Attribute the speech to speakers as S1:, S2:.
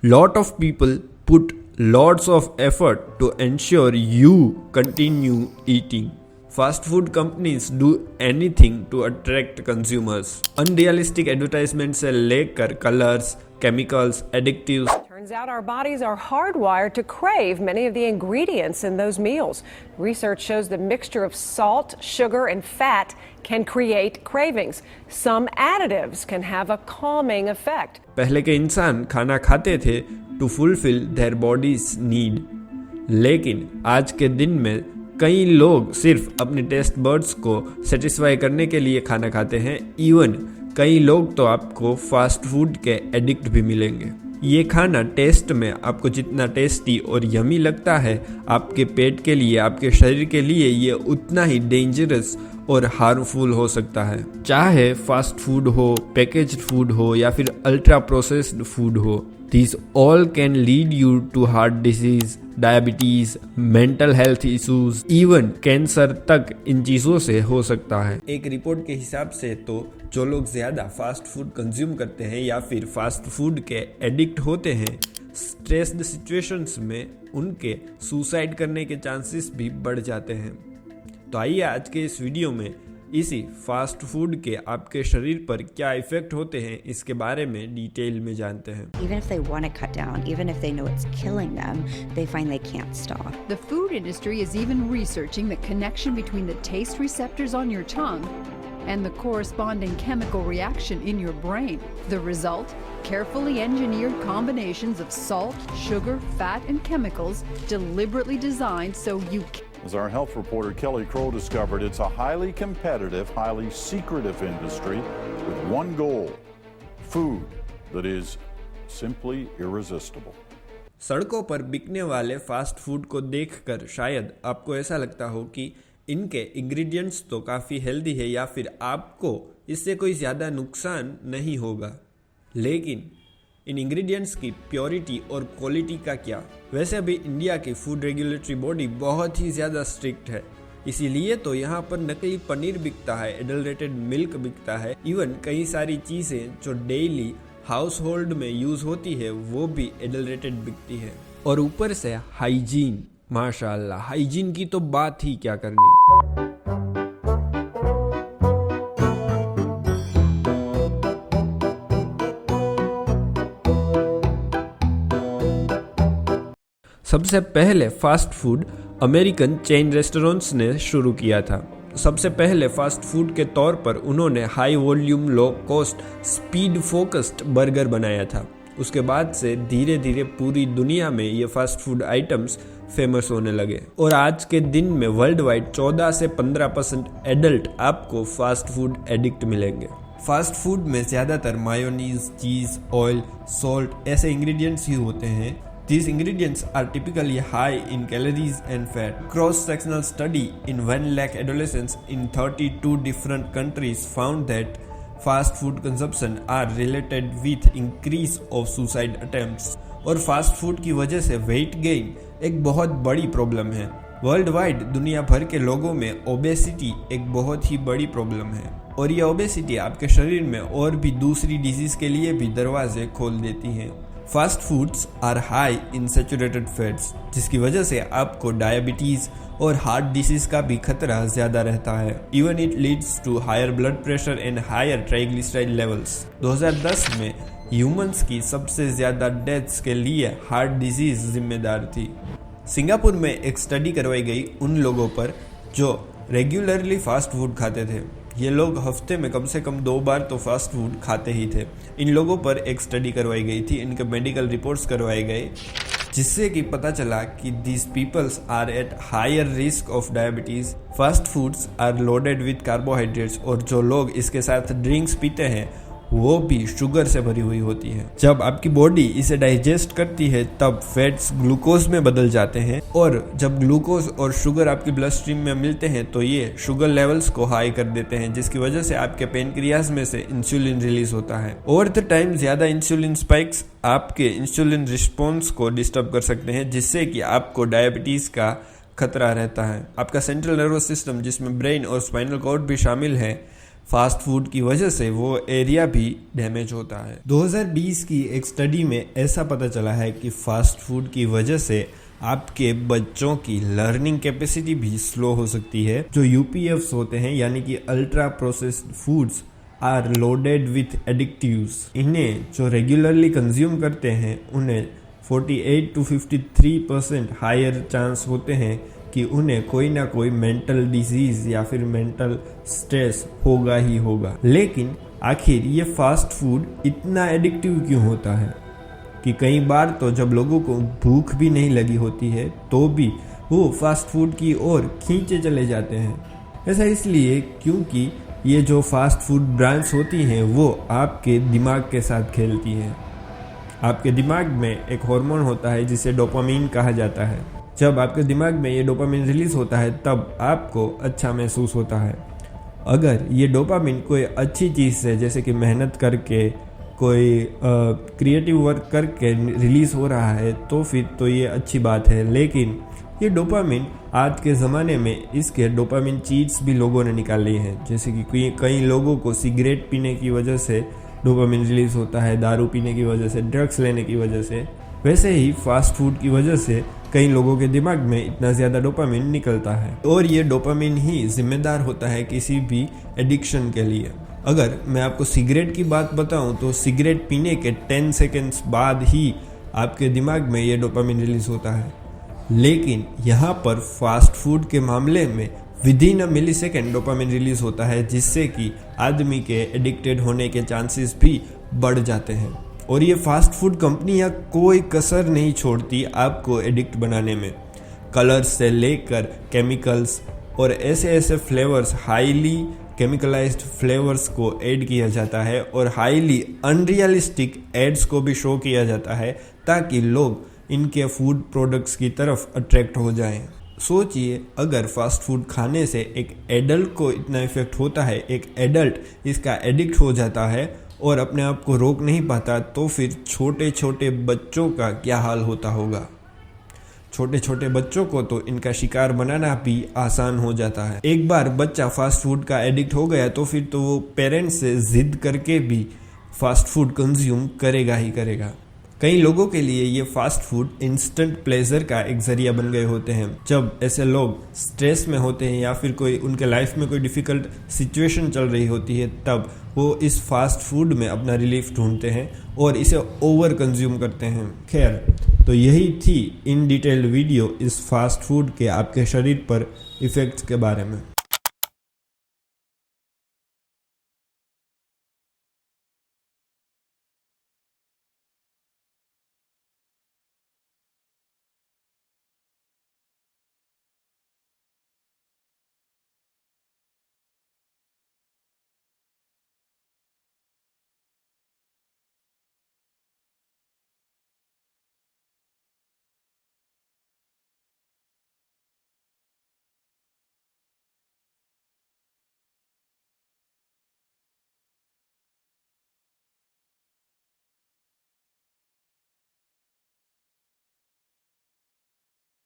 S1: Lot of people put lots of effort to ensure you continue eating. Fast food companies do anything to attract consumers. Unrealistic advertisements से लेकर colors, chemicals, additives.
S2: Turns out our bodies are hardwired to crave many of the ingredients in those meals. Research shows the mixture of salt, sugar, and fat can create cravings. Some additives can have a calming effect.
S1: पहले के इंसान खाना खाते थे to fulfill their body's need. लेकिन आज के दिन में कई लोग सिर्फ अपने टेस्ट बर्ड्स को सेटिस्फाई करने के लिए खाना खाते हैं। इवन कई लोग तो आपको फास्ट फूड के एडिक्ट भी मिलेंगे। ये खाना टेस्ट में आपको जितना टेस्टी और यमी लगता है, आपके पेट के लिए, आपके शरीर के लिए ये उतना ही डेंजरस और हार्मफुल हो सकता है। चाहे फास्ट फूड हो, पैकेज्ड फूड हो या फिर अल्ट्रा प्रोसेस्ड फूड हो, these all can lead you to heart disease, diabetes, mental health issues, even cancer तक इन चीज़ों से हो सकता है। एक रिपोर्ट के हिसाब से तो जो लोग ज़्यादा फास्ट फूड कंज्यूम करते हैं या फिर फास्ट फूड के एडिक्ट होते हैं, स्ट्रेस्ड सिचुएशंस में उनके सुसाइड करने के चांसेस भी बढ़ जाते हैं। तो आइए आज के इस वीडियो में इसी फास्ट फूड के आपके शरीर पर क्या इफेक्ट होते हैं इसके बारे में डिटेल में जानते हैं।
S3: Even if they want to cut down, even if they know it's killing them, they find they can't stop.
S4: The food industry is even researching the connection between the taste receptors on your tongue and the corresponding chemical reaction in your brain. The result? Carefully engineered combinations of salt, sugar, fat, and chemicals deliberately designed so you
S5: As our health reporter Kelly Crow discovered, it's a highly competitive, highly secretive industry with one goal: food that is simply irresistible.
S1: सड़कों पर बिकने वाले fast food को देखकर शायद आपको ऐसा लगता हो कि इनके इंग्रेडिएंट्स तो काफ़ी हेल्दी है या फिर आपको इससे कोई ज़्यादा नुकसान नहीं होगा। लेकिन इन इंग्रेडिएंट्स की प्योरिटी और क्वालिटी का क्या? वैसे अभी इंडिया की फूड रेगुलेटरी बॉडी बहुत ही ज़्यादा स्ट्रिक्ट है, इसीलिए तो यहाँ पर नकली पनीर बिकता है, एडल्ट्रेटेड मिल्क बिकता है, इवन कई सारी चीज़ें जो डेली हाउस होल्ड में यूज़ होती है वो भी एडल्ट्रेटेड बिकती है। और ऊपर से हाइजीन, माशाल्लाह, हाइजीन की तो बात ही क्या करनी। सबसे पहले fast food American chain restaurants ने शुरू किया था। सबसे पहले फास्ट फूड के तौर पर उन्होंने high volume, low cost, speed focused burger बनाया था। उसके बाद से धीरे धीरे पूरी दुनिया में ये फास्ट फूड आइटम्स फेमस होने लगे और आज के दिन में वर्ल्ड वाइड 14 से 15% एडल्ट आपको फास्ट फूड एडिक्ट मिलेंगे। फास्ट फूड में ज़्यादातर मायोनीज, चीज़, ऑयल, सॉल्ट ऐसे इंग्रेडिएंट्स ही होते हैं। These ingredients are typically high in calories and fat. Cross-sectional study in 1 lakh adolescents in 32 different countries found that fast food consumption are related with increase of suicide attempts. और fast food की वजह से weight gain एक बहुत बड़ी problem है। World wide दुनिया भर के लोगों में ओबेसिटी एक बहुत ही बड़ी प्रॉब्लम है और ये ओबेसिटी आपके शरीर में और भी दूसरी डिजीज के लिए भी दरवाजे खोल देती हैं। Fast foods are high in saturated fats, जिसकी वजह से आपको डायबिटीज और हार्ट डिसीज का भी खतरा ज्यादा रहता है। Even it leads to higher blood pressure and higher triglyceride levels. 2010 में ह्यूमंस की सबसे ज्यादा डेथ्स के लिए हार्ट डिजीज जिम्मेदार थी। सिंगापुर में एक स्टडी करवाई गई उन लोगों पर जो रेगुलरली फास्ट फूड खाते थे। ये लोग हफ्ते में कम से कम 2 बार तो फास्ट फूड खाते ही थे। इन लोगों पर एक स्टडी करवाई गई थी, इनके मेडिकल रिपोर्ट्स करवाए गए, जिससे कि पता चला कि these peoples are at higher risk of diabetes. Fast foods are loaded with carbohydrates और जो लोग इसके साथ ड्रिंक्स पीते हैं वो भी शुगर से भरी हुई होती है। जब आपकी बॉडी इसे डाइजेस्ट करती है तब फैट्स ग्लूकोज में बदल जाते हैं और जब ग्लूकोज और शुगर आपकी ब्लड स्ट्रीम में मिलते हैं तो ये शुगर लेवल्स को हाई कर देते हैं, जिसकी वजह से आपके पेनक्रियाज में से इंसुलिन रिलीज होता है। ओवर द टाइम ज्यादा इंसुलिन स्पाइक्स आपके इंसुलिन रिस्पॉन्स को डिस्टर्ब कर सकते हैं, जिससे कि आपको डायबिटीज का खतरा रहता है। आपका सेंट्रल नर्वस सिस्टम, जिसमें ब्रेन और स्पाइनल कॉर्ड भी शामिल है, फास्ट फूड की वजह से वो एरिया भी डैमेज होता है। 2020 की एक स्टडी में ऐसा पता चला है कि फास्ट फूड की वजह से आपके बच्चों की लर्निंग कैपेसिटी भी स्लो हो सकती है। जो यूपीएफ्स होते हैं यानी कि ultra processed foods are loaded with additives. इन्हें जो रेगुलरली कंज्यूम करते हैं उन्हें 48 to 53% हायर चांस होते हैं कि उन्हें कोई ना कोई मेंटल डिजीज या फिर मेंटल स्ट्रेस होगा ही होगा। लेकिन आखिर ये फास्ट फूड इतना एडिक्टिव क्यों होता है कि कई बार तो जब लोगों को भूख भी नहीं लगी होती है तो भी वो फास्ट फूड की ओर खींचे चले जाते हैं। ऐसा इसलिए क्योंकि ये जो फास्ट फूड ब्रांड्स होती हैं वो आपके दिमाग के साथ खेलती हैं। आपके दिमाग में एक हार्मोन होता है जिसे डोपामिन कहा जाता है। जब आपके दिमाग में ये डोपामिन रिलीज होता है तब आपको अच्छा महसूस होता है। अगर ये डोपामिन कोई अच्छी चीज़ से जैसे कि मेहनत करके कोई क्रिएटिव वर्क करके रिलीज हो रहा है तो फिर तो ये अच्छी बात है। लेकिन ये डोपामिन आज के ज़माने में इसके डोपामिन चीट्स भी लोगों ने निकाल लिए हैं। जैसे कि कई लोगों को सिगरेट पीने की वजह से डोपामिन रिलीज होता है, दारू पीने की वजह से, ड्रग्स लेने की वजह से। वैसे ही फास्ट फूड की वजह से कई लोगों के दिमाग में इतना ज़्यादा डोपामिन निकलता है और ये डोपामिन ही जिम्मेदार होता है किसी भी एडिक्शन के लिए। अगर मैं आपको सिगरेट की बात बताऊं तो सिगरेट पीने के 10 सेकेंड्स बाद ही आपके दिमाग में ये डोपामिन रिलीज होता है। लेकिन यहाँ पर फास्ट फूड के मामले में within a millisecond dopamine release होता है जिससे कि आदमी के एडिक्टेड होने के चांसेस भी बढ़ जाते हैं। और ये फास्ट फूड कंपनियां कोई कसर नहीं छोड़ती आपको एडिक्ट बनाने में। कलर्स से लेकर केमिकल्स और ऐसे फ्लेवर्स, हाईली केमिकलाइज्ड फ्लेवर्स को ऐड किया जाता है और हाईली अनरियलिस्टिक एड्स को भी शो किया जाता है ताकि लोग इनके फूड प्रोडक्ट्स की तरफ अट्रैक्ट हो जाएं। सोचिए अगर फास्ट फूड खाने से एक एडल्ट को इतना इफेक्ट होता है, एक एडल्ट इसका एडिक्ट हो जाता है और अपने आप को रोक नहीं पाता तो फिर छोटे छोटे बच्चों का क्या हाल होता होगा। छोटे छोटे बच्चों को तो इनका शिकार बनाना भी आसान हो जाता है। एक बार बच्चा फास्ट फूड का एडिक्ट हो गया तो फिर तो वो पेरेंट्स से जिद करके भी फास्ट फूड कंज्यूम करेगा ही करेगा। कई लोगों के लिए ये फास्ट फूड इंस्टेंट प्लेजर का एक जरिया बन गए होते हैं। जब ऐसे लोग स्ट्रेस में होते हैं या फिर कोई उनके लाइफ में कोई डिफ़िकल्ट सिचुएशन चल रही होती है तब वो इस फास्ट फूड में अपना रिलीफ ढूंढते हैं और इसे ओवर कंज्यूम करते हैं। खैर, तो यही थी इन डिटेल वीडियो इस फास्ट फूड के आपके शरीर पर इफ़ेक्ट्स के बारे में।